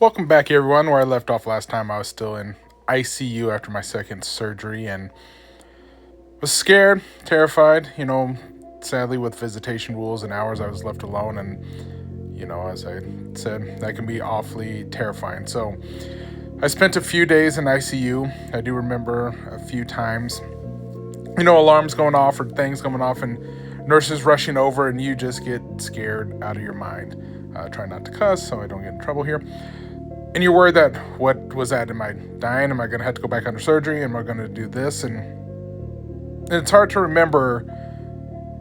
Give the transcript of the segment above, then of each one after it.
Welcome back, everyone. Where I left off last time, I was still in ICU after my second surgery and was scared, terrified. Sadly, with visitation rules and hours, I was left alone. And, as I said, that can be awfully terrifying. So I spent a few days in ICU. I do remember a few times, alarms going off or things going off and nurses rushing over, and you just get scared out of your mind. Try not to cuss so I don't get in trouble here. And you're worried that what was that? Am I dying? Am I going to have to go back under surgery? Am I going to do this? And it's hard to remember,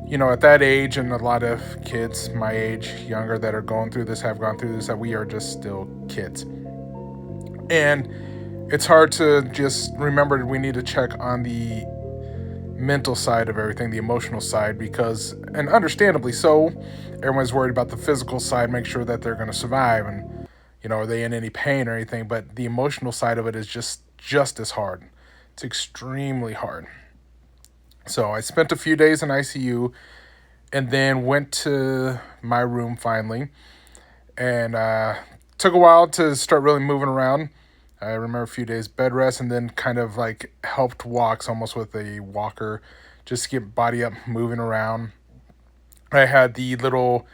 at that age, and a lot of kids my age, younger, that are going through this, have gone through this, that we are just still kids. And it's hard to just remember that we need to check on the mental side of everything, the emotional side, because, and understandably so, everyone's worried about the physical side, make sure that they're going to survive, and are they in any pain or anything. But the emotional side of it is just as hard. It's extremely hard. So I spent a few days in ICU and then went to my room finally, and took a while to start really moving around. I remember a few days bed rest, and then kind of like helped walks almost with a walker, just to get body up, moving around. I had the little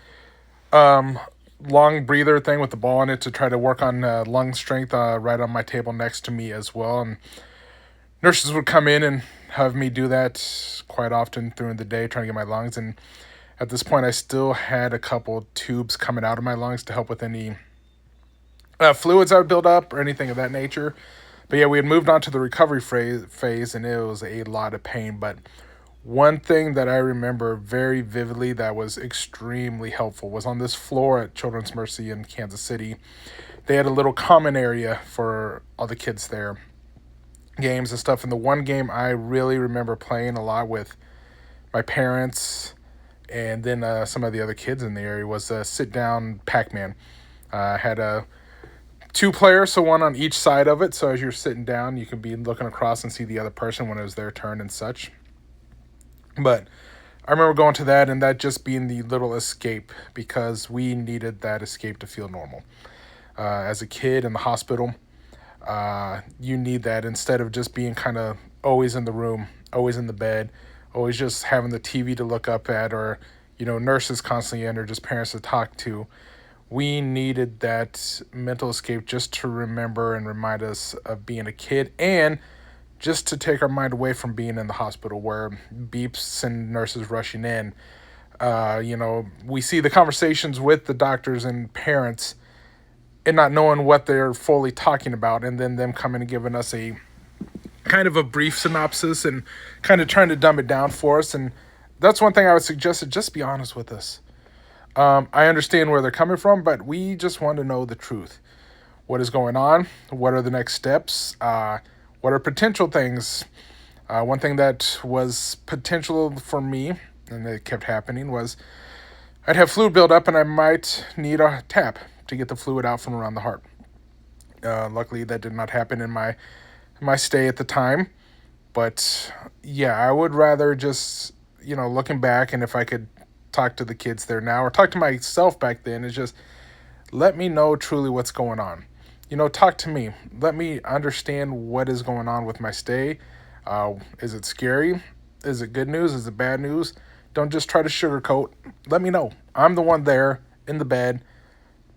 long breather thing with the ball in it to try to work on lung strength right on my table next to me as well. And nurses would come in and have me do that quite often during the day, trying to get my lungs. And at this point, I still had a couple tubes coming out of my lungs to help with any fluids I would build up or anything of that nature. But yeah, we had moved on to the recovery phase, and it was a lot of pain. But one thing that I remember very vividly that was extremely helpful was on this floor at Children's Mercy in Kansas City. They had a little common area for all the kids there, games and stuff. And the one game I really remember playing a lot with my parents and then some of the other kids in the area was sit-down Pac-Man. I had a two-player, so one on each side of it. So as you're sitting down, you can be looking across and see the other person when it was their turn and such. But I remember going to that and that just being the little escape, because we needed that escape to feel normal. As a kid in the hospital, you need that instead of just being kind of always in the room, always in the bed, always just having the TV to look up at, or, nurses constantly in, or just parents to talk to. We needed that mental escape just to remember and remind us of being a kid, and just to take our mind away from being in the hospital where beeps and nurses rushing in. We see the conversations with the doctors and parents and not knowing what they're fully talking about, and then them coming and giving us a kind of a brief synopsis and kind of trying to dumb it down for us. And that's one thing I would suggest, is just be honest with us. I understand where they're coming from, but we just want to know the truth. What is going on? What are the next steps? What are potential things? One thing that was potential for me, and it kept happening, was I'd have fluid build up and I might need a tap to get the fluid out from around the heart. Luckily, that did not happen in my stay at the time. But yeah, I would rather just, looking back, and if I could talk to the kids there now or talk to myself back then, is just let me know truly what's going on. Talk to me. Let me understand what is going on with my stay. Is it scary? Is it good news? Is it bad news? Don't just try to sugarcoat. Let me know. I'm the one there in the bed,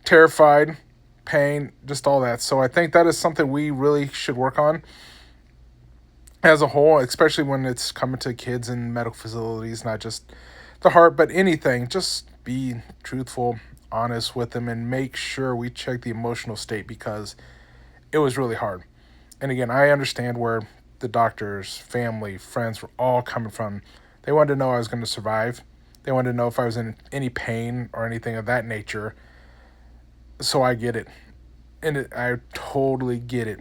terrified, pain, just all that. So I think that is something we really should work on as a whole, especially when it's coming to kids in medical facilities, not just the heart, but anything. Just be truthful, honest with them, and make sure we check the emotional state, because it was really hard. And again, I understand where the doctors, family, friends were all coming from. They wanted to know I was going to survive. They wanted to know if I was in any pain or anything of that nature. So I get it. And I totally get it.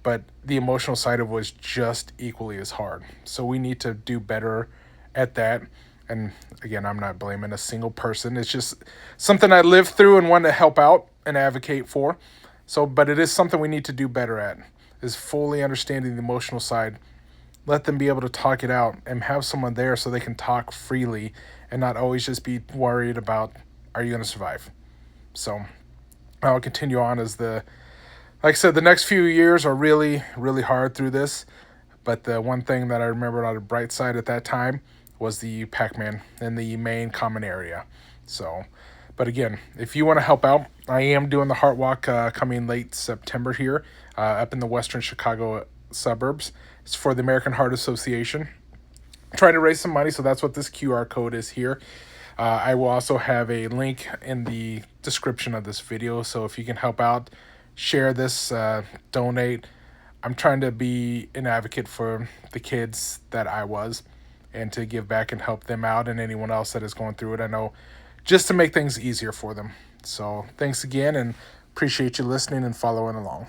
But the emotional side of it was just equally as hard. So we need to do better at that. And again, I'm not blaming a single person. It's just something I lived through and want to help out and advocate for. So, but it is something we need to do better at, is fully understanding the emotional side. Let them be able to talk it out and have someone there so they can talk freely and not always just be worried about, are you going to survive? So I'll continue on as like I said, the next few years are really, really hard through this. But the one thing that I remembered on the bright side at that time was the Pac-Man in the main common area. So, but again, if you want to help out, I am doing the Heart Walk coming late September here up in the western Chicago suburbs. It's for the American Heart Association. Trying to raise some money, so that's what this QR code is here. I will also have a link in the description of this video, so if you can help out, share this, donate. I'm trying to be an advocate for the kids that I was and to give back and help them out and anyone else that is going through it. I know, just to make things easier for them. So thanks again, and appreciate you listening and following along.